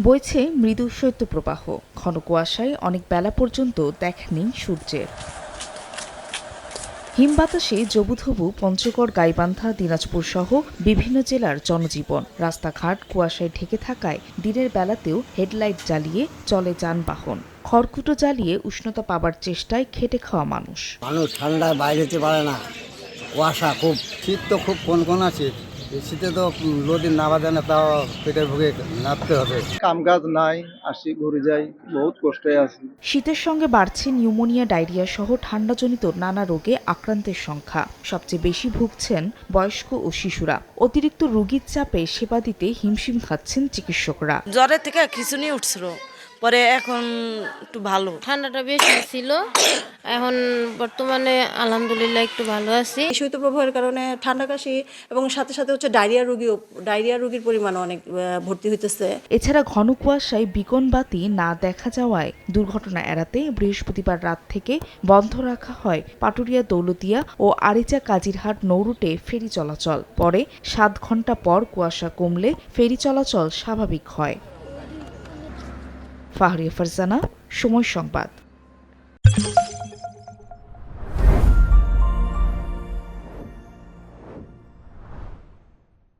বইছে মৃদু শৈত্যপ্রবাহ। ঘন কুয়াশায় অনেক বেলা পর্যন্ত দেখা নেই সূর্যের। হিমবাতাসে জবুথবু পঞ্চগড়, গাইবান্ধা, দিনাজপুর সহ বিভিন্ন জেলার জনজীবন। রাস্তাঘাট কুয়াশায় ঢেকে থাকায় দিনের বেলাতেও হেডলাইট জ্বালিয়ে চলে যানবাহন। খড়কুটো জ্বালিয়ে উষ্ণতা পাবার চেষ্টায় খেটে খাওয়া মানুষ। ঠান্ডায় বাইরে যেতে পারে না, কুয়াশা খুব, শীত তো খুব কনকনা শীত। এই শীতে তো নদী নামা যায় না, তাও পেটের ভুগে নামতে হবে। কাম কাজ নাই, আসি ঘুরে যাই, বহুত কষ্টে আছি। শীতের সঙ্গে বাড়ছে নিউমোনিয়া, ডায়রিয়া সহ ঠান্ডাজনিত নানা রোগে আক্রান্তের সংখ্যা। সবচেয়ে বেশি ভুগছেন বয়স্ক ও শিশুরা। অতিরিক্ত রোগীর চাপে সেবা দিতে হিমশিম খাচ্ছেন চিকিৎসকরা। জ্বরের থেকে খিঁচুনি উঠছিল, পরে এখন একটু ভালো। ঠান্ডাটা বেশি ছিল, এখন বর্তমানে আলহামদুলিল্লাহ একটু ভালো আছি। শৈত্যপ্রবাহের কারণে ঠান্ডা কাশি এবং সাথে সাথে হচ্ছে ডায়রিয়া রোগীর পরিমাণ অনেক ভর্তি হইতেছে। এছাড়া ঘন কুয়াশায় বিকন বাতি না দেখা যাওয়ায় দুর্ঘটনা এড়াতে বৃহস্পতিবার রাত থেকে বন্ধ রাখা হয় পাটুরিয়া, দৌলতিয়া ও আরিচা কাজিরহাট নৌরুটে ফেরি চলাচল। পরে 7 ঘণ্টা পর কুয়াশা কমলে ফেরি চলাচল স্বাভাবিক হয়। ফাহরিয়া ফারজানা, সময় সংবাদ।